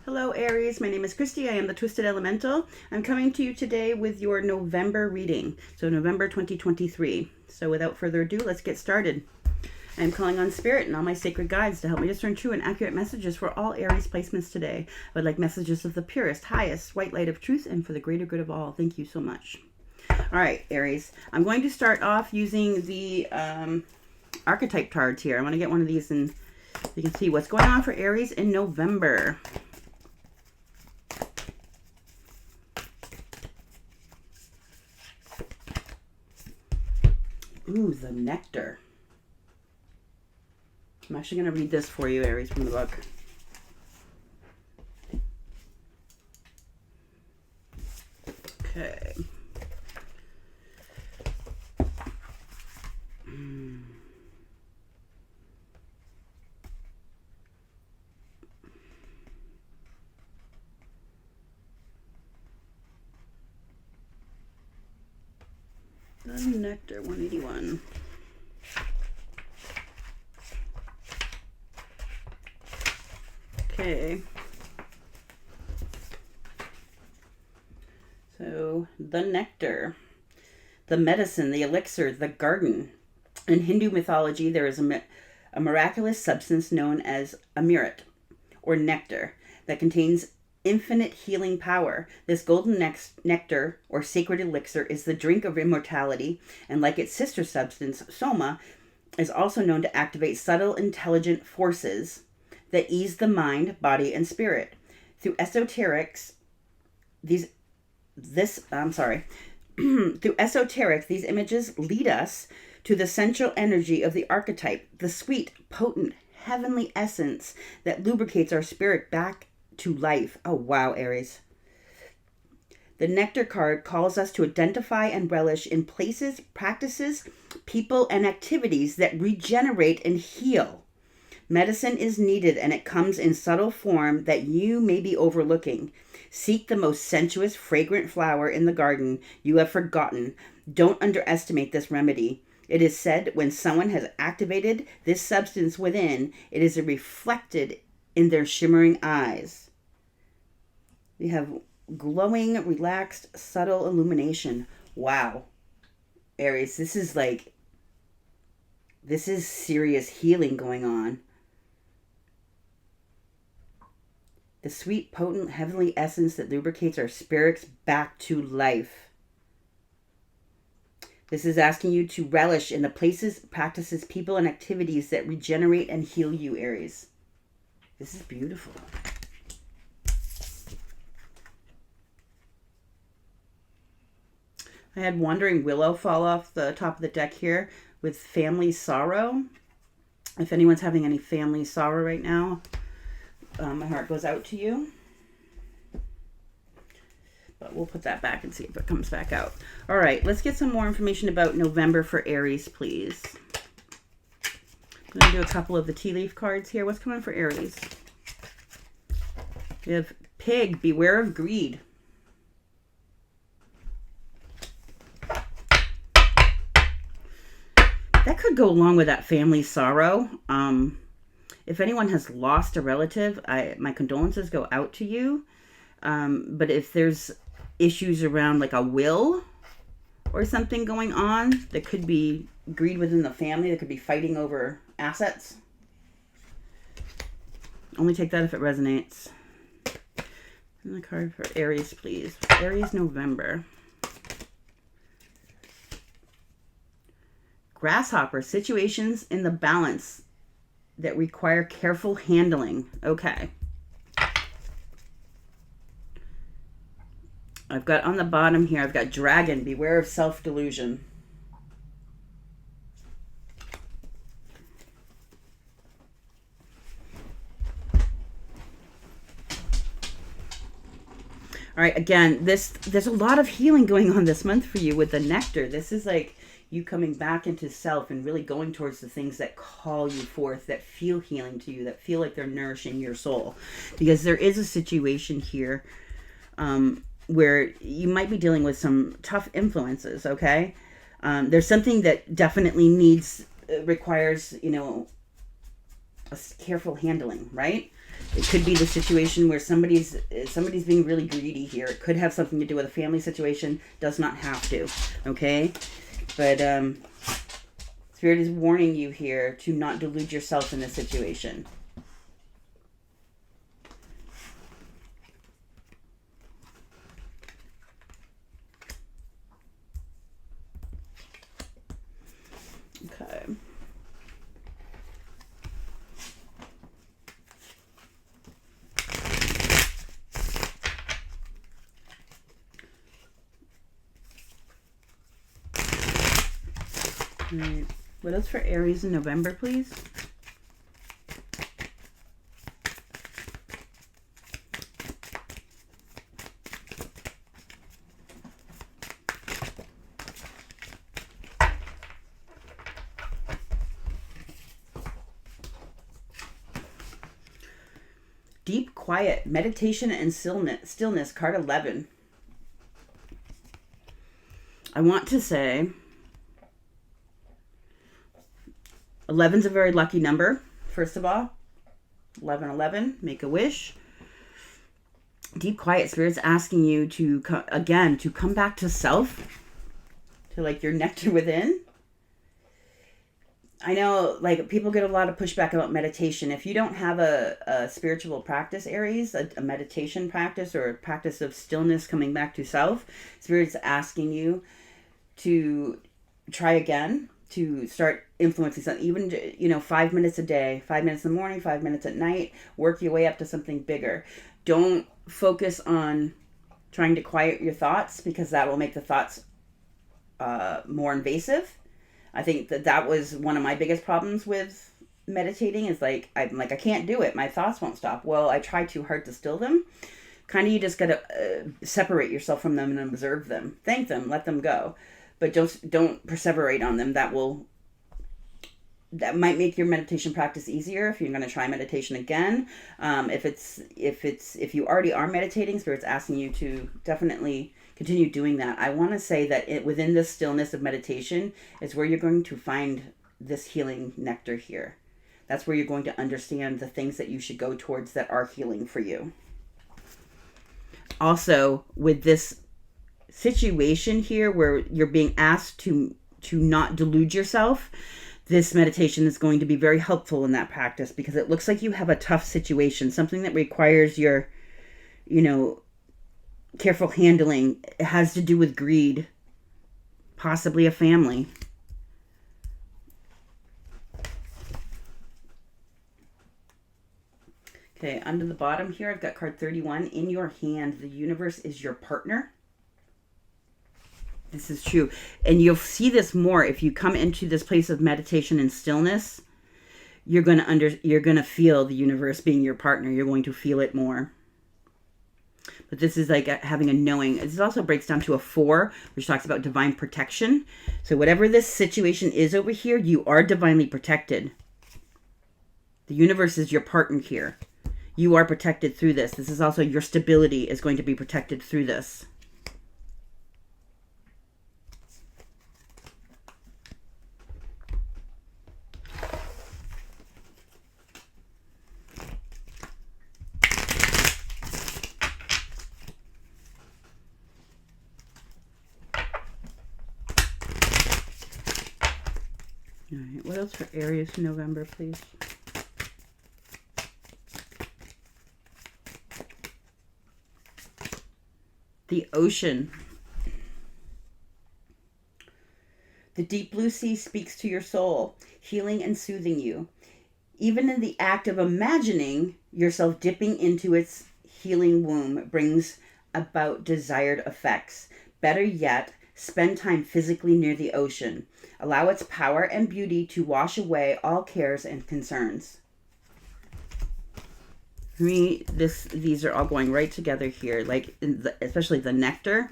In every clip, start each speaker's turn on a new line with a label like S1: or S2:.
S1: Hello Aries, my name is Kristi. I am the Twisted Elemental. I'm coming to you today with your November reading. So November 2023. So without further ado, let's get started. I'm calling on Spirit and all my sacred guides to help me discern true and accurate messages for all Aries placements today. I would like messages of the purest, highest, white light of truth and for the greater good of all. Thank you so much. All right, Aries. I'm going to start off using the archetype cards here. I want to get one of these and you can see what's going on for Aries in November. Ooh, the nectar. I'm actually going to read this for you, Aries, from the book. Okay. The nectar 181. Okay. So, the nectar, the medicine, the elixir, the garden. In Hindu mythology, there is a miraculous substance known as amrit, or nectar, that contains infinite healing power. This golden nectar, or sacred elixir, is the drink of immortality, and like its sister substance, soma, is also known to activate subtle, intelligent forces that ease the mind, body, and spirit. Through esoterics, these images lead us to the central energy of the archetype, the sweet, potent, heavenly essence that lubricates our spirit back to life. Oh, wow, Aries. The nectar card calls us to identify and relish in places, practices, people, and activities that regenerate and heal. Medicine is needed, and it comes in subtle form that you may be overlooking. Seek the most sensuous, fragrant flower in the garden you have forgotten. Don't underestimate this remedy. It is said when someone has activated this substance within, it is reflected in their shimmering eyes. We have glowing, relaxed, subtle illumination. Wow. Aries, this is serious healing going on. The sweet, potent, heavenly essence that lubricates our spirits back to life. This is asking you to relish in the places, practices, people, and activities that regenerate and heal you, Aries. This is beautiful. I had Wandering Willow fall off the top of the deck here with family sorrow. If anyone's having any family sorrow right now, my heart goes out to you. But we'll put that back and see if it comes back out. All right, let's get some more information about November for Aries, please. I'm going to do a couple of the tea leaf cards here. What's coming for Aries? We have Pig, beware of greed. That could go along with that family sorrow. If anyone has lost a relative, my condolences go out to you. But if there's issues around like a will or something going on, there could be greed within the family. There could be fighting over assets. Only take that if it resonates. And the card for Aries, please. Aries November. Grasshopper, situations in the balance that require careful handling. Okay. I've got on the bottom here, I've got Dragon, beware of self-delusion. All right, again, there's a lot of healing going on this month for you with the nectar. This is like you coming back into self and really going towards the things that call you forth, that feel healing to you, that feel like they're nourishing your soul. Because there is a situation here where you might be dealing with some tough influences, okay? There's something that definitely requires, a careful handling, right? It could be the situation where somebody's being really greedy here. It could have something to do with a family situation. Does not have to. Okay? But Spirit is warning you here to not delude yourself in this situation. Okay. All right. What else for Aries in November, please? Deep quiet, meditation and stillness, card 11. I want to say 11's a very lucky number, first of all. 1111, make a wish. Deep quiet, Spirit's asking you to, to come back to self, to like your nectar within. I know, like, people get a lot of pushback about meditation. If you don't have a spiritual practice, Aries, a meditation practice or a practice of stillness, coming back to self, Spirit's asking you to try again, to start influencing something, even, 5 minutes a day, 5 minutes in the morning, 5 minutes at night, work your way up to something bigger. Don't focus on trying to quiet your thoughts, because that will make the thoughts more invasive. I think that was one of my biggest problems with meditating, is I can't do it. My thoughts won't stop. Well, I try too hard to still them. Kind of, you just got to separate yourself from them and observe them. Thank them, let them go. But don't perseverate on them. That might make your meditation practice easier if you're going to try meditation again. If you already are meditating, Spirit's asking you to definitely continue doing that. I want to say that within this stillness of meditation is where you're going to find this healing nectar here. That's where you're going to understand the things that you should go towards that are healing for you. Also, with this situation here where you're being asked to not delude yourself, this meditation is going to be very helpful in that practice, because it looks like you have a tough situation, something that requires your, careful handling. It has to do with greed, possibly a family. Okay, under the bottom here, I've got card 31. In your hand, the universe is your partner. This is true. And you'll see this more if you come into this place of meditation and stillness. You're going to feel the universe being your partner. You're going to feel it more. But this is like having a knowing. This also breaks down to a 4, which talks about divine protection. So whatever this situation is over here, you are divinely protected. The universe is your partner here. You are protected through this. This is also your stability is going to be protected through this. All right, what else for Aries in November, please? The ocean. The deep blue sea speaks to your soul, healing and soothing you. Even in the act of imagining yourself dipping into its healing womb brings about desired effects. Better yet, spend time physically near the ocean. Allow its power and beauty to wash away all cares and concerns. For me, these are all going right together here, especially the nectar.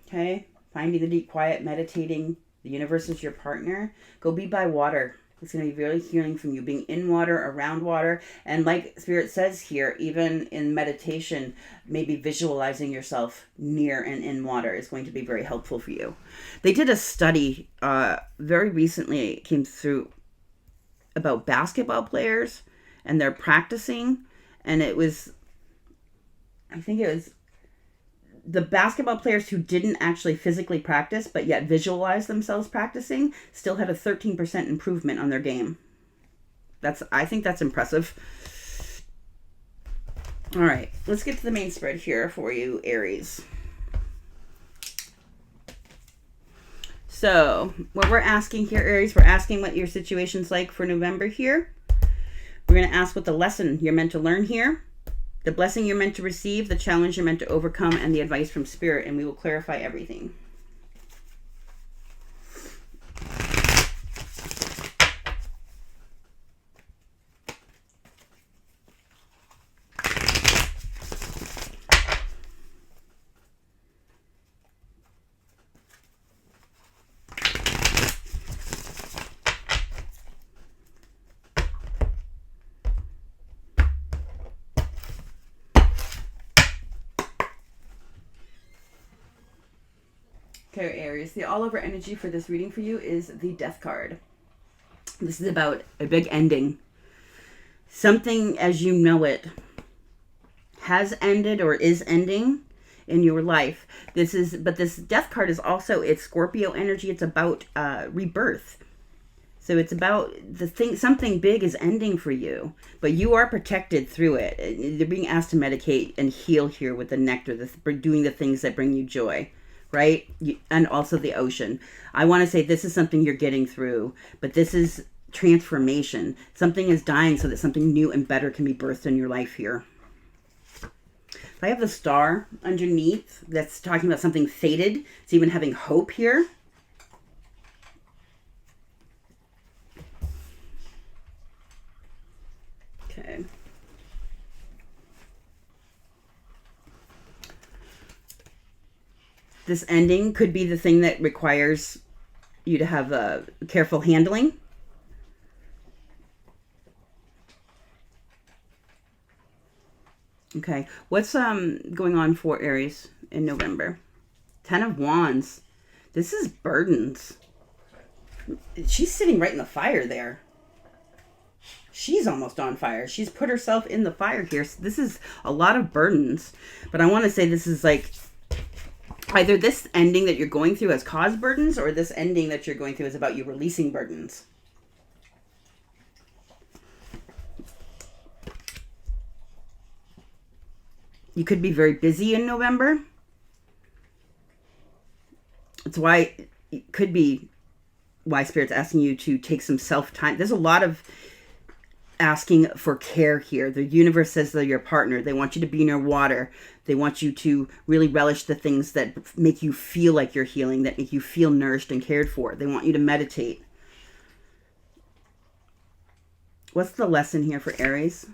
S1: Okay, finding the deep quiet, meditating. The universe is your partner. Go be by water. It's going to be really healing from you, being in water, around water. And like Spirit says here, even in meditation, maybe visualizing yourself near and in water is going to be very helpful for you. They did a study very recently, it came through, about basketball players and they're practicing. And it was, I think it was the basketball players who didn't actually physically practice, but yet visualize themselves practicing, still had a 13% improvement on their game. I think that's impressive. All right, let's get to the main spread here for you, Aries. So what we're asking here, Aries, we're asking what your situation's like for November here. We're going to ask what the lesson you're meant to learn here, the blessing you're meant to receive, the challenge you're meant to overcome, and the advice from Spirit, and we will clarify everything. Okay, Aries, the all-over energy for this reading for you is the Death card. This is about a big ending. Something as you know it has ended or is ending in your life. But this Death card is also, it's Scorpio energy. It's about rebirth. So it's about something big is ending for you, but you are protected through it. You're being asked to medicate and heal here with the nectar, doing the things that bring you joy. Right? And also the ocean. I want to say this is something you're getting through, but this is transformation. Something is dying so that something new and better can be birthed in your life here. I have the star underneath that's talking about something fated. It's even having hope here. Okay. This ending could be the thing that requires you to have a careful handling. Okay, what's going on for Aries in November? 10 of Wands. This is burdens. She's sitting right in the fire there. She's almost on fire. She's put herself in the fire here. So this is a lot of burdens. But I want to say this is like either this ending that you're going through has caused burdens, or this ending that you're going through is about you releasing burdens. You could be very busy in November. It's why it could be why Spirit's asking you to take some self-time. There's a lot of asking for care here. The universe says they're your partner. They want you to be in your water. They want you to really relish the things that make you feel like you're healing, that make you feel nourished and cared for. They want you to meditate. What's the lesson here for Aries?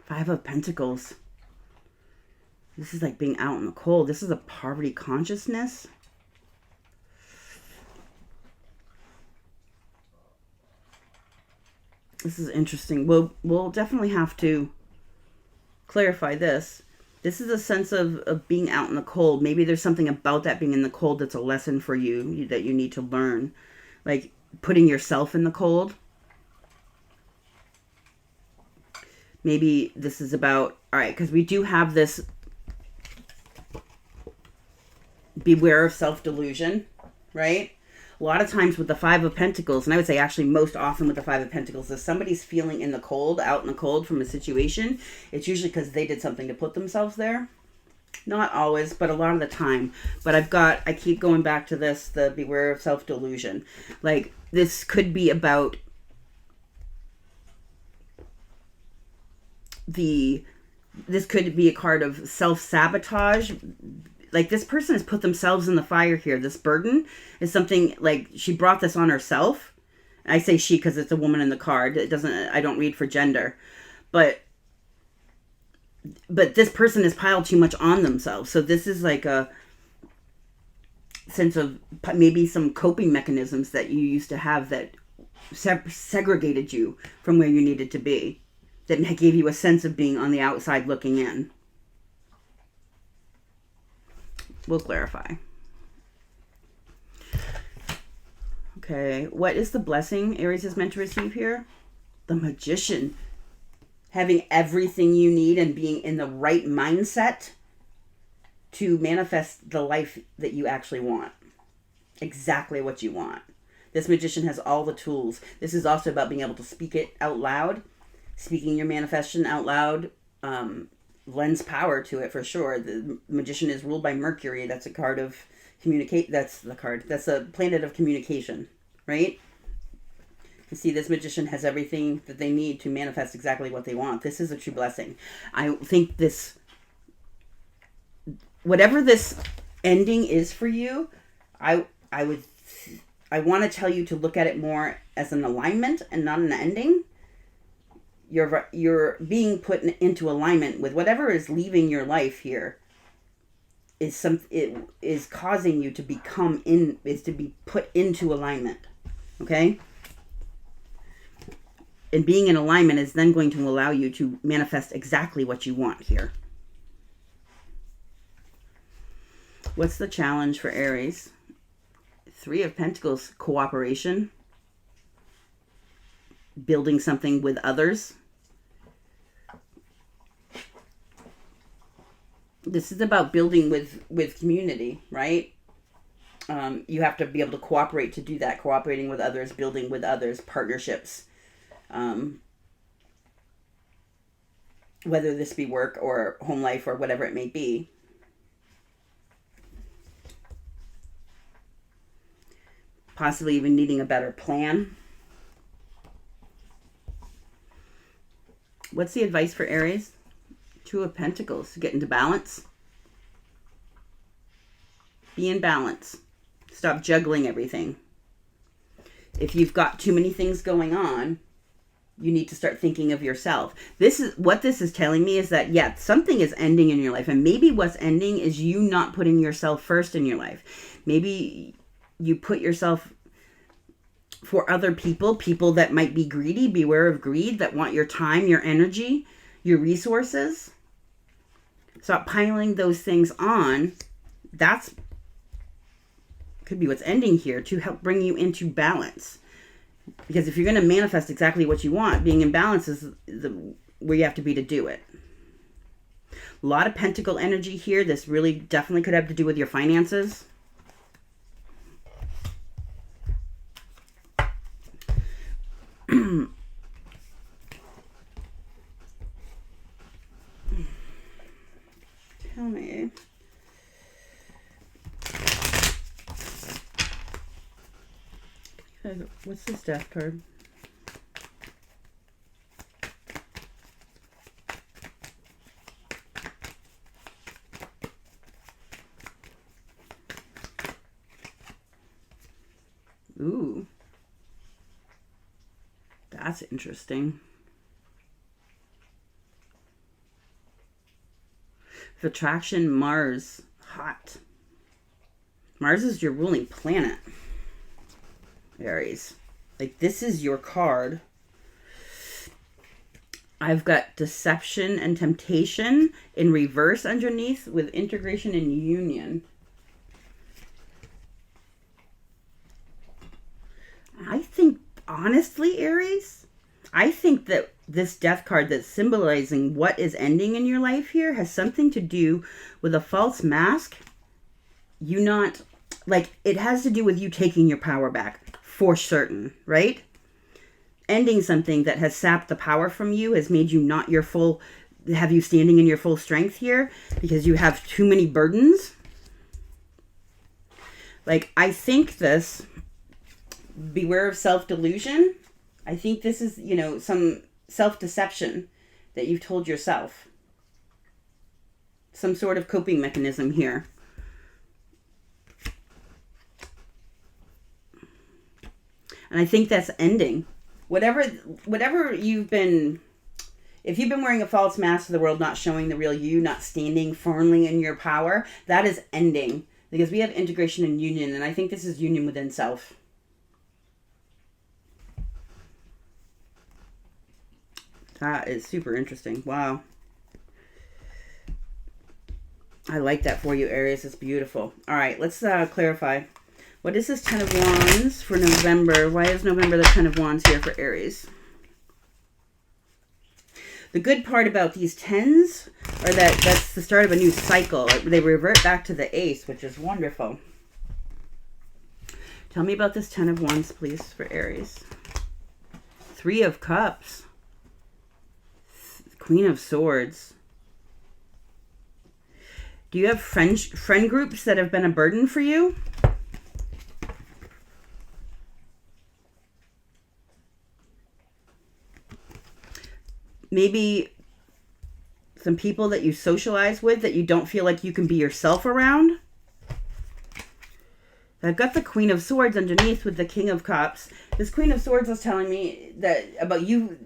S1: 5 of Pentacles. This is like being out in the cold. This is a poverty consciousness. This is interesting. We'll definitely have to clarify this. This is a sense of being out in the cold. Maybe there's something about that being in the cold that's a lesson for you that you need to learn. Like putting yourself in the cold. Maybe this is about, all right, because we do have this beware of self-delusion, right? A lot of times with the 5 of Pentacles, and I would say actually most often with the 5 of Pentacles, if somebody's feeling in the cold, out in the cold from a situation, it's usually because they did something to put themselves there. Not always, but a lot of the time. But I keep going back to this, the beware of self-delusion. Like, this could be about this could be a card of self-sabotage. Like, this person has put themselves in the fire here. This burden is something, like, she brought this on herself. I say she because it's a woman in the card. I don't read for gender. But this person has piled too much on themselves. So this is like a sense of maybe some coping mechanisms that you used to have that segregated you from where you needed to be. That gave you a sense of being on the outside looking in. We'll clarify. Okay, what is the blessing Aries is meant to receive here? The Magician. having everything you need and being in the right mindset to manifest the life that you actually want. Exactly what you want. This magician has all the tools. This is also about being able to speak it out loud. Speaking your manifestation out loud lends power to it for sure. The magician is ruled by Mercury. That's a card of communicate. That's a planet of communication, right? You see, this magician has everything that they need to manifest exactly what they want. This is a true blessing. I think whatever this ending is for you, I want to tell you to look at it more as an alignment and not an ending. You're being put into alignment with whatever is leaving your life here. It is causing you to be put into alignment. Okay? And being in alignment is then going to allow you to manifest exactly what you want here. What's the challenge for Aries? 3 of Pentacles, cooperation. Building something with others. This is about building with community, right? You have to be able to cooperate to do that. Cooperating with others, building with others, partnerships. Whether this be work or home life or whatever it may be. Possibly even needing a better plan. What's the advice for Aries? 2 of Pentacles. Get into balance. Be in balance. Stop juggling everything. If you've got too many things going on, you need to start thinking of yourself. This is telling me is that, yeah, something is ending in your life. And maybe what's ending is you not putting yourself first in your life. Maybe you put yourself for other people that might be greedy. Beware of greed, that want your time, your energy, your resources. Stop piling those things on. That's could be what's ending here, to help bring you into balance. Because if you're going to manifest exactly what you want, being in balance is where you have to be to do it. A lot of pentacle energy here. This really definitely could have to do with your finances. Tell me. What's this death card? Ooh. That's interesting. Attraction, Mars. Hot. Mars is your ruling planet. Aries. Like, this is your card. I've got deception and temptation in reverse underneath with integration and union. I think, honestly, Aries, I think that this death card that's symbolizing what is ending in your life here has something to do with a false mask. You not, like, it has to do with you taking your power back. For certain, right? Ending something that has sapped the power from you, has made you not your full, have you standing in your full strength here because you have too many burdens. Like, I think this, beware of self-delusion. I think this is, some self-deception that you've told yourself. Some sort of coping mechanism here. And I think that's ending. Whatever you've been, if you've been wearing a false mask to the world, not showing the real you, not standing firmly in your power, that is ending. Because we have integration and union, and I think this is union within self. That is super interesting. Wow. I like that for you, Aries. It's beautiful. All right, let's clarify. What is this 10 of Wands for November? Why is November the 10 of Wands here for Aries? The good part about these 10s are that that's the start of a new cycle. They revert back to the ace, which is wonderful. Tell me about this 10 of Wands, please, for Aries. 3 of Cups. Queen of Swords. Do you have friend groups that have been a burden for you? Maybe some people that you socialize with that you don't feel like you can be yourself around. I've got the Queen of Swords underneath with the King of Cups. This Queen of Swords was telling me that about you,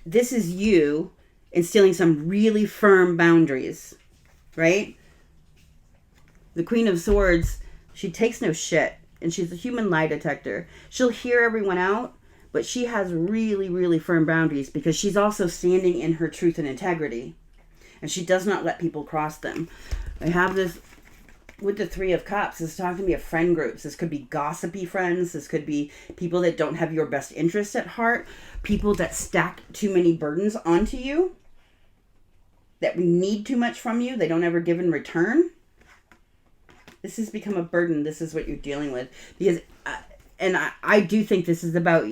S1: this is you instilling some really firm boundaries, right? The Queen of Swords, she takes no shit, and she's a human lie detector. She'll hear everyone out, but she has really, really firm boundaries because she's also standing in her truth and integrity. And she does not let people cross them. I have this with the 3 of Cups. This is talking to me of friend groups. This could be gossipy friends. This could be people that don't have your best interests at heart. People that stack too many burdens onto you. That need too much from you. They don't ever give in return. This has become a burden. This is what you're dealing with. Because, I do think this is about...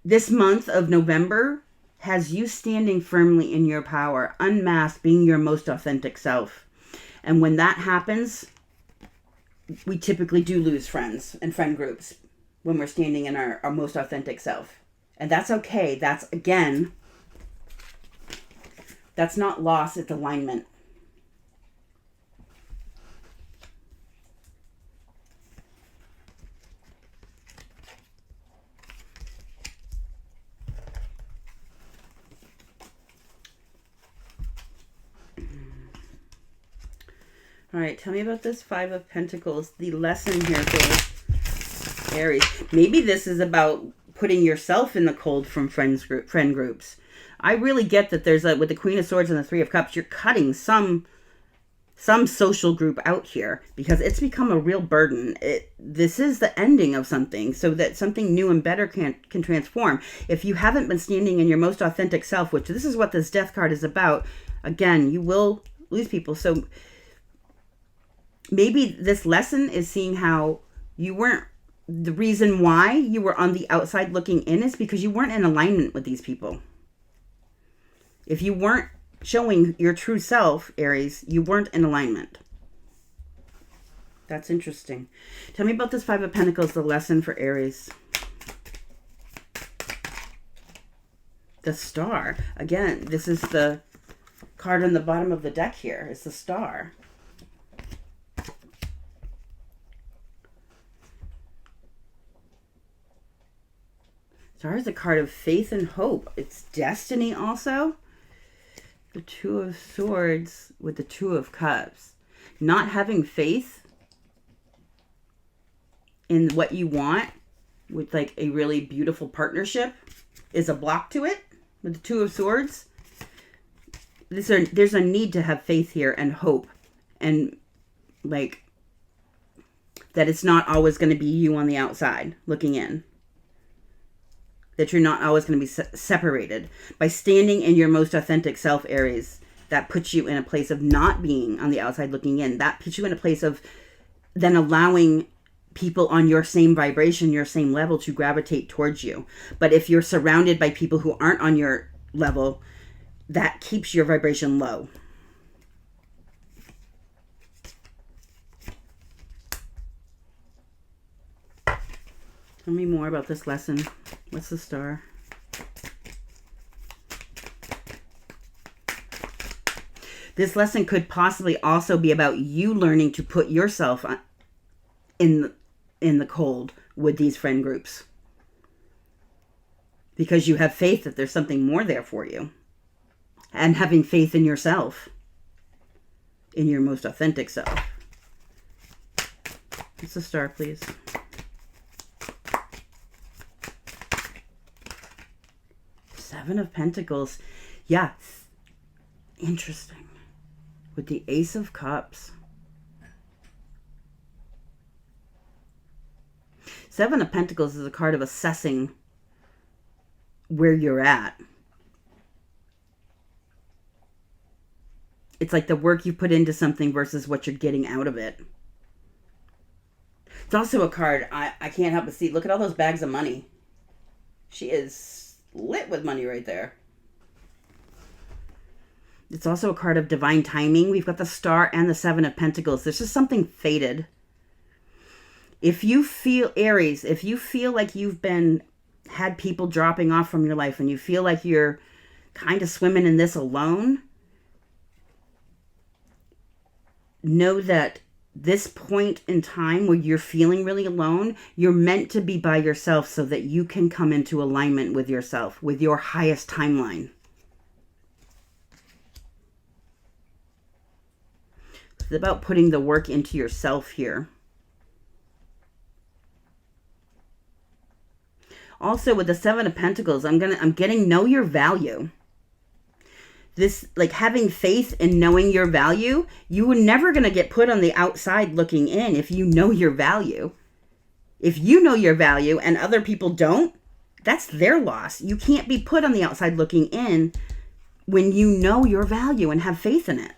S1: This month of November has you standing firmly in your power, unmasked, being your most authentic self. And when that happens, we typically do lose friends and friend groups when we're standing in our most authentic self. And that's okay. That's, again, that's not loss, it's alignment. All right, tell me about this 5 of Pentacles, the lesson here for Aries. Maybe this is about putting yourself in the cold from friend groups. I really get that there's with the Queen of Swords and the 3 of Cups, you're cutting some social group out here because it's become a real burden. This is the ending of something so that something new and better can transform. If you haven't been standing in your most authentic self, which this is what this Death card is about, again, you will lose people. So maybe this lesson is seeing how you weren't, the reason why you were on the outside looking in is because you weren't in alignment with these people. If you weren't showing your true self, Aries, you weren't in alignment. That's interesting. Tell me about this 5 of Pentacles, the lesson for Aries. The Star. Again, this is the card on the bottom of the deck here. It's the Star. Star is a card of faith and hope. It's destiny also. The 2 of Swords with the 2 of Cups. Not having faith in what you want with like a really beautiful partnership is a block to it with the 2 of Swords. There's a need to have faith here and hope and like that it's not always going to be you on the outside looking in. That you're not always going to be separated. By standing in your most authentic self, Aries, that puts you in a place of not being on the outside looking in. That puts you in a place of then allowing people on your same vibration, your same level to gravitate towards you. But if you're surrounded by people who aren't on your level, that keeps your vibration low. Tell me more about this lesson. What's the Star? This lesson could possibly also be about you learning to put yourself in the cold with these friend groups. Because you have faith that there's something more there for you. And having faith in yourself. In your most authentic self. What's the Star, please? Seven of Pentacles. Yeah. Interesting. With the Ace of Cups. 7 of Pentacles is a card of assessing where you're at. It's like the work you put into something versus what you're getting out of it. It's also a card I can't help but see. Look at all those bags of money. She is lit with money right there. It's also a card of divine timing. We've got the Star and the Seven of Pentacles. This is something fated. If you feel, Aries, if you feel like you've had people dropping off from your life and you feel like you're kind of swimming in this alone, know that this point in time where you're feeling really alone, you're meant to be by yourself so that you can come into alignment with yourself, with your highest timeline. It's about putting the work into yourself here. Also with the Seven of Pentacles, I'm getting know your value. This, like having faith in knowing your value, you were never going to get put on the outside looking in if you know your value. If you know your value and other people don't, that's their loss. You can't be put on the outside looking in when you know your value and have faith in it.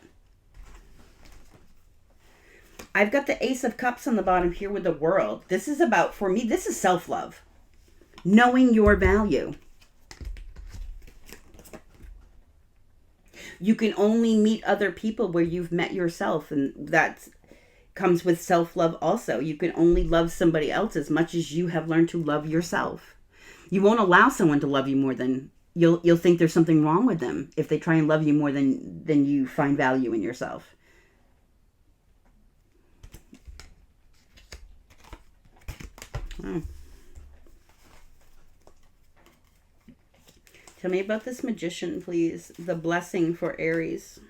S1: I've got the Ace of Cups on the bottom here with the World. This is about, for me, this is self-love. Knowing your value. You can only meet other people where you've met yourself, and that comes with self-love also. You can only love somebody else as much as you have learned to love yourself. You won't allow someone to love you more than you'll think there's something wrong with them if they try and love you more than you find value in yourself. Oh. Tell me about this Magician, please. The blessing for Aries.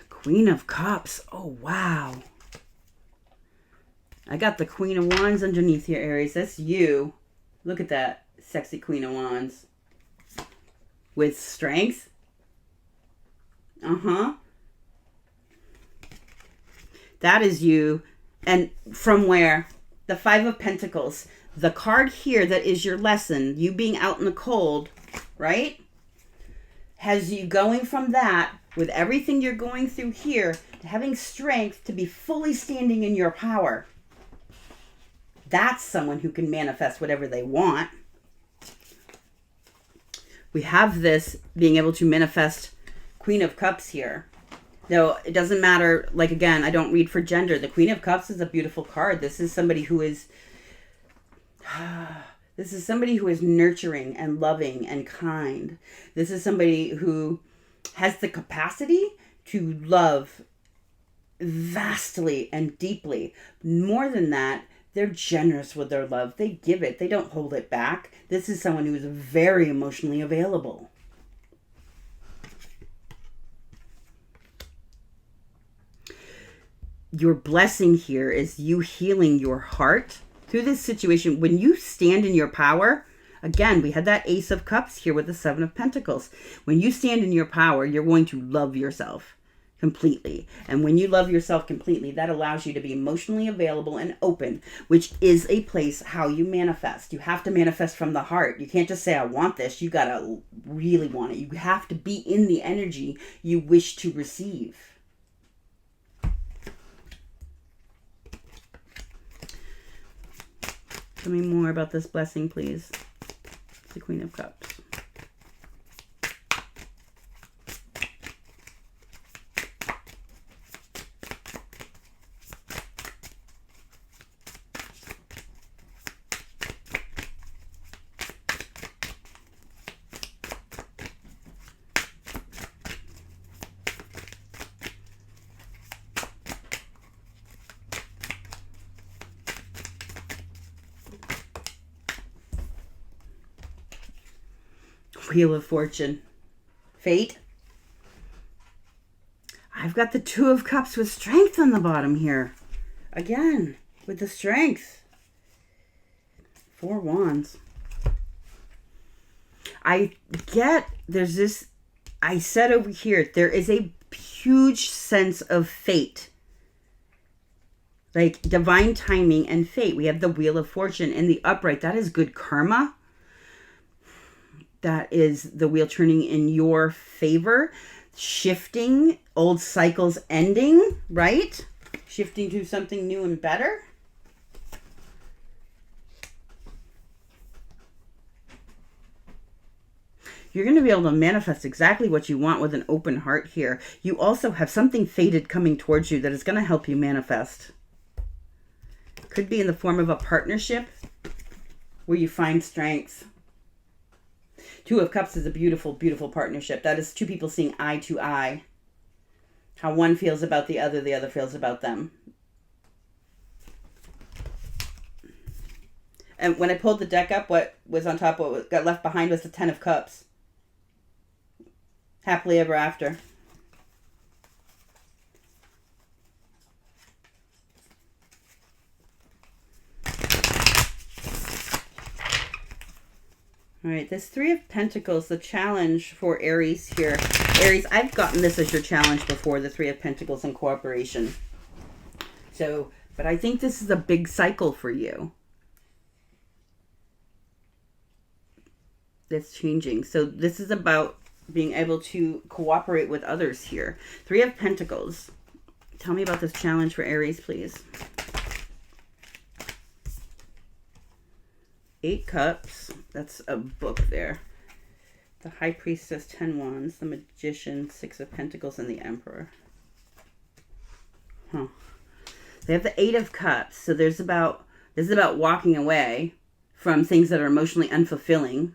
S1: Queen of Cups. Oh, wow. I got the Queen of Wands underneath here, Aries. That's you. Look at that sexy Queen of Wands. With strength. Uh-huh. That is you. And from where? The Five of Pentacles. The card here that is your lesson, you being out in the cold, right? Has you going from that, with everything you're going through here, to having strength to be fully standing in your power. That's someone who can manifest whatever they want. We have this being able to manifest Queen of Cups here. Though it doesn't matter, like again, I don't read for gender. The Queen of Cups is a beautiful card. This is somebody who is nurturing and loving and kind. This is somebody who has the capacity to love vastly and deeply. More than that, they're generous with their love. They give it. They don't hold it back. This is someone who is very emotionally available. Your blessing here is you healing your heart through this situation. When you stand in your power, again, we had that Ace of Cups here with the Seven of Pentacles. When you stand in your power, you're going to love yourself completely. And when you love yourself completely, that allows you to be emotionally available and open, which is a place how you manifest. You have to manifest from the heart. You can't just say, I want this. You got to really want it. You have to be in the energy you wish to receive. Tell me more about this blessing, please. It's the Queen of Cups. Wheel of Fortune. Fate. I've got the Two of Cups with strength on the bottom here. Again, with the strength. Four Wands. I said over here, there is a huge sense of fate Like divine timing and fate. We have the Wheel of Fortune in the upright. That is good karma. That is the wheel turning in your favor. Shifting, old cycles ending, right? Shifting to something new and better. You're going to be able to manifest exactly what you want with an open heart here. You also have something fated coming towards you that is going to help you manifest. Could be in the form of a partnership where you find strength. Two of Cups is a beautiful, beautiful partnership. That is two people seeing eye to eye. How one feels about the other feels about them. And when I pulled the deck up, what was on top, what got left behind was the Ten of Cups. Happily ever after. All right, this Three of Pentacles, the challenge for Aries here. Aries, I've gotten this as your challenge before, the Three of Pentacles and cooperation. So, but I think this is a big cycle for you. That's changing. So this is about being able to cooperate with others here. Three of Pentacles. Tell me about this challenge for Aries, please. Eight Cups. That's a book there. The High Priestess, 10 Wands. The Magician, Six of Pentacles, and the Emperor. Huh. They have the Eight of Cups. So this is about walking away from things that are emotionally unfulfilling.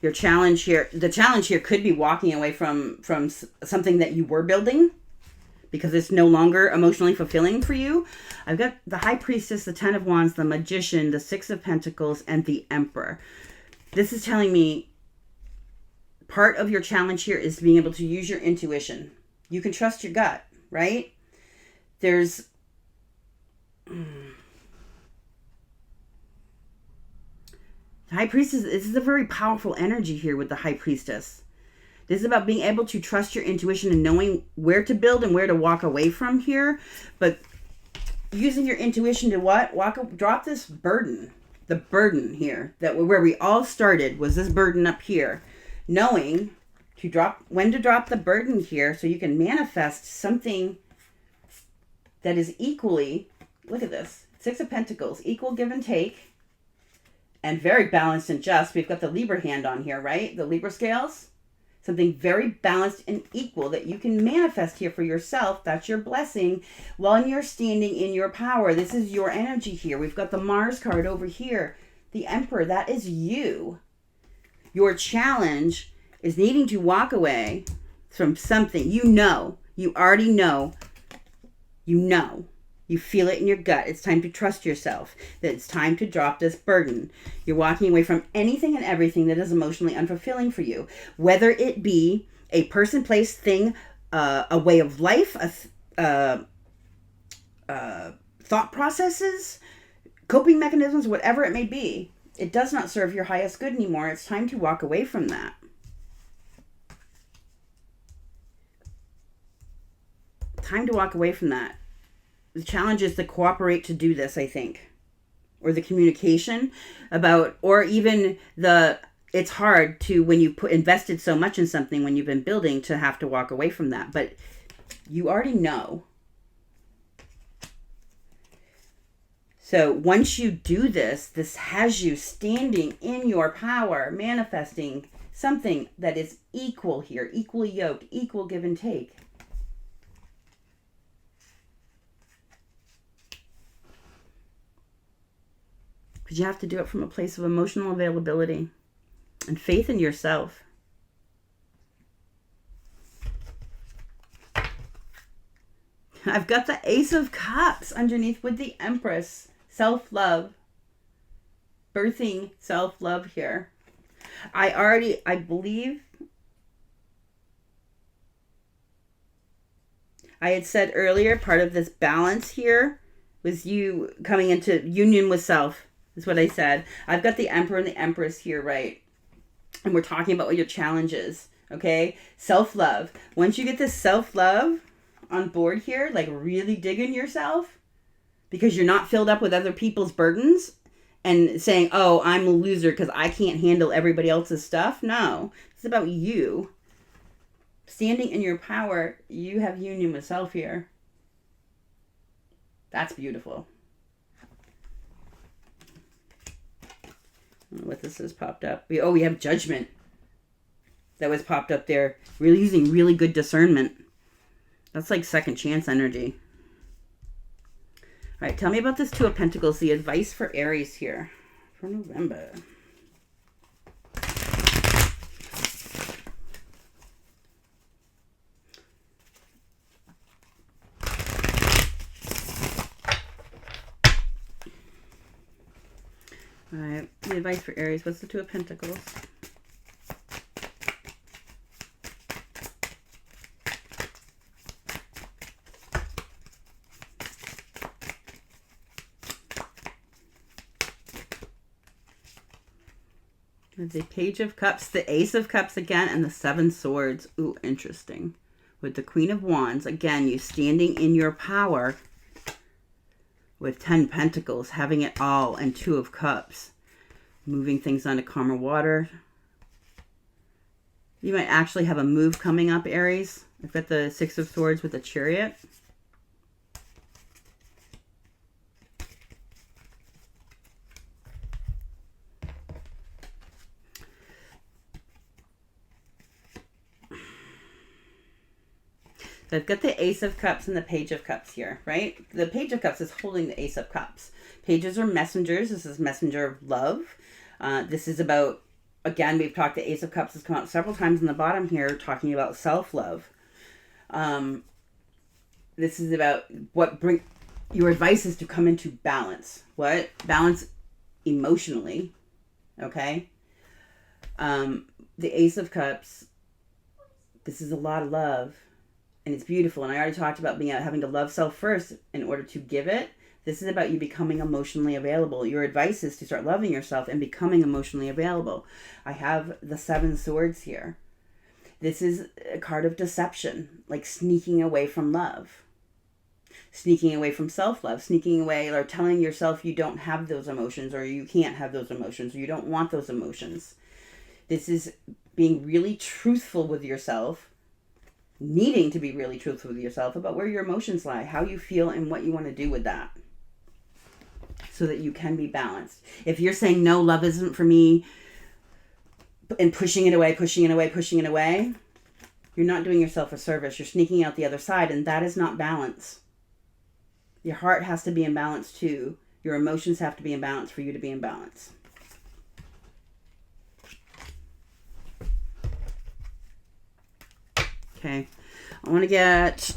S1: Your challenge here, the challenge here could be walking away from something that you were building because it's no longer emotionally fulfilling for you. I've got the High Priestess, the Ten of Wands, the Magician, the Six of Pentacles, and the Emperor. This is telling me part of your challenge here is being able to use your intuition. You can trust your gut, right? There's... High Priestess, this is a very powerful energy here with the High Priestess. This is about being able to trust your intuition and knowing where to build and where to walk away from here. But using your intuition to what? Drop this burden. The burden here, that where we all started was this burden up here. Knowing when to drop the burden here so you can manifest something that is equally, look at this, Six of Pentacles, equal give and take. And very balanced and just. We've got the Libra hand on here, right? The Libra scales. Something very balanced and equal that you can manifest here for yourself. That's your blessing while you're standing in your power. This is your energy here. We've got the Mars card over here. The Emperor, that is you. Your challenge is needing to walk away from something. You already know. You feel it in your gut. It's time to trust yourself. That it's time to drop this burden. You're walking away from anything and everything that is emotionally unfulfilling for you. Whether it be a person, place, thing, a way of life, thought processes, coping mechanisms, whatever it may be. It does not serve your highest good anymore. It's time to walk away from that. Time to walk away from that. The challenge is to cooperate to do this, I think. Or the communication about, or even it's hard to, when you invested so much in something, when you've been building, to have to walk away from that. But you already know. So once you do this, this has you standing in your power, manifesting something that is equal here, equally yoked, equal give and take. But you have to do it from a place of emotional availability and faith in yourself. I've got the Ace of Cups underneath with the Empress. Self-love. Birthing self-love here. I believe I had said earlier, part of this balance here was you coming into union with self. Is what I said. I've got the Emperor and the Empress here, right? And we're talking about what your challenge is. Okay? Self-love. Once you get this self-love on board here, like really digging yourself, because you're not filled up with other people's burdens and saying, oh, I'm a loser because I can't handle everybody else's stuff. No, it's about you. Standing in your power, you have union with self here. That's beautiful. I don't know what this has popped up. We have judgment. That was popped up there. Really using really good discernment. That's like second chance energy. All right, tell me about this Two of Pentacles, the advice for Aries here for November. All right, the advice for Aries. What's the Two of Pentacles? The Page of Cups, the Ace of Cups again, and the Seven Swords. Ooh, interesting. With the Queen of Wands, again, you standing in your power with 10 Pentacles, having it all, and Two of Cups. Moving things onto calmer water. You might actually have a move coming up, Aries. I've got the Six of Swords with the Chariot. So I've got the Ace of Cups and the Page of Cups here, right? The Page of Cups is holding the Ace of Cups. Pages are messengers. This is messenger of love. This is about, again, we've talked, the Ace of Cups has come out several times in the bottom here, talking about self-love. This is about your advice is to come into balance. What? Balance emotionally, okay? The Ace of Cups, this is a lot of love. And it's beautiful. And I already talked about having to love self first in order to give it. This is about you becoming emotionally available. Your advice is to start loving yourself and becoming emotionally available. I have the Seven Swords here. This is a card of deception, like sneaking away from love. Sneaking away from self-love. Sneaking away or telling yourself you don't have those emotions or you can't have those emotions or you don't want those emotions. This is being really truthful with yourself. Needing to be really truthful with yourself about where your emotions lie, how you feel, and what you want to do with that so that you can be balanced. If you're saying, no, love isn't for me, and pushing it away, you're not doing yourself a service. You're sneaking out the other side, and that is not balance. Your heart has to be in balance, too. Your emotions have to be in balance for you to be in balance. Okay, I want to get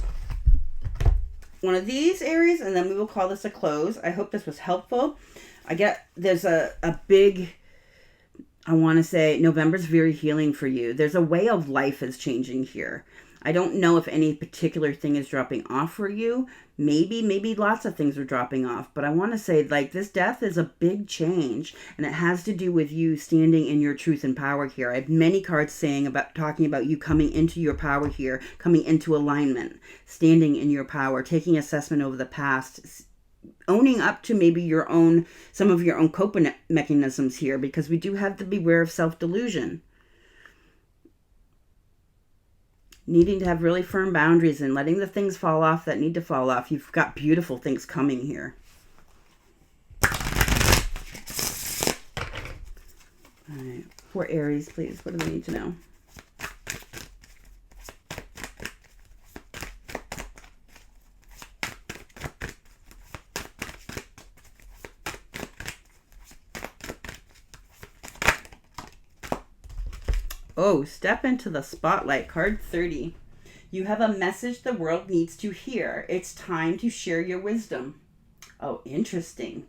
S1: one of these, Aries, and then we will call this a close. I hope this was helpful. There's a big, I want to say, November's very healing for you. There's a way of life is changing here. I don't know if any particular thing is dropping off for you. Maybe lots of things are dropping off. But I want to say, like, this death is a big change. And it has to do with you standing in your truth and power here. I have many cards talking about you coming into your power here. Coming into alignment. Standing in your power. Taking assessment over the past. Owning up to maybe some of your own coping mechanisms here. Because we do have to beware of self-delusion. Needing to have really firm boundaries and letting the things fall off that need to fall off. You've got beautiful things coming here. All right. For Aries, please. What do they need to know? Oh, step into the spotlight. Card 30. You have a message the world needs to hear. It's time to share your wisdom. Oh, interesting.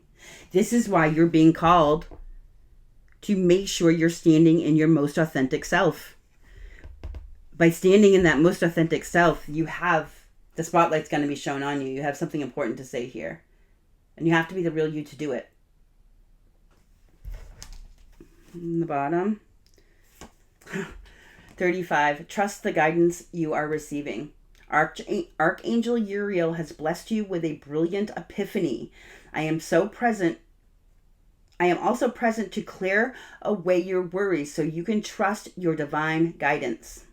S1: This is why you're being called to make sure you're standing in your most authentic self. By standing in that most authentic self, the spotlight's going to be shown on you. You have something important to say here. And you have to be the real you to do it. In the bottom. 35. Trust the guidance you are receiving. Archangel Uriel has blessed you with a brilliant epiphany. I am also present to clear away your worries so you can trust your divine guidance.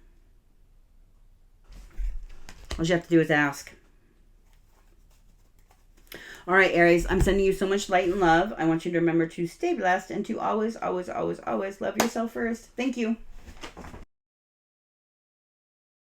S1: All you have to do is ask. All right, Aries, I'm sending you so much light and love. I want you to remember to stay blessed and to always, always, always, always love yourself first. Thank you.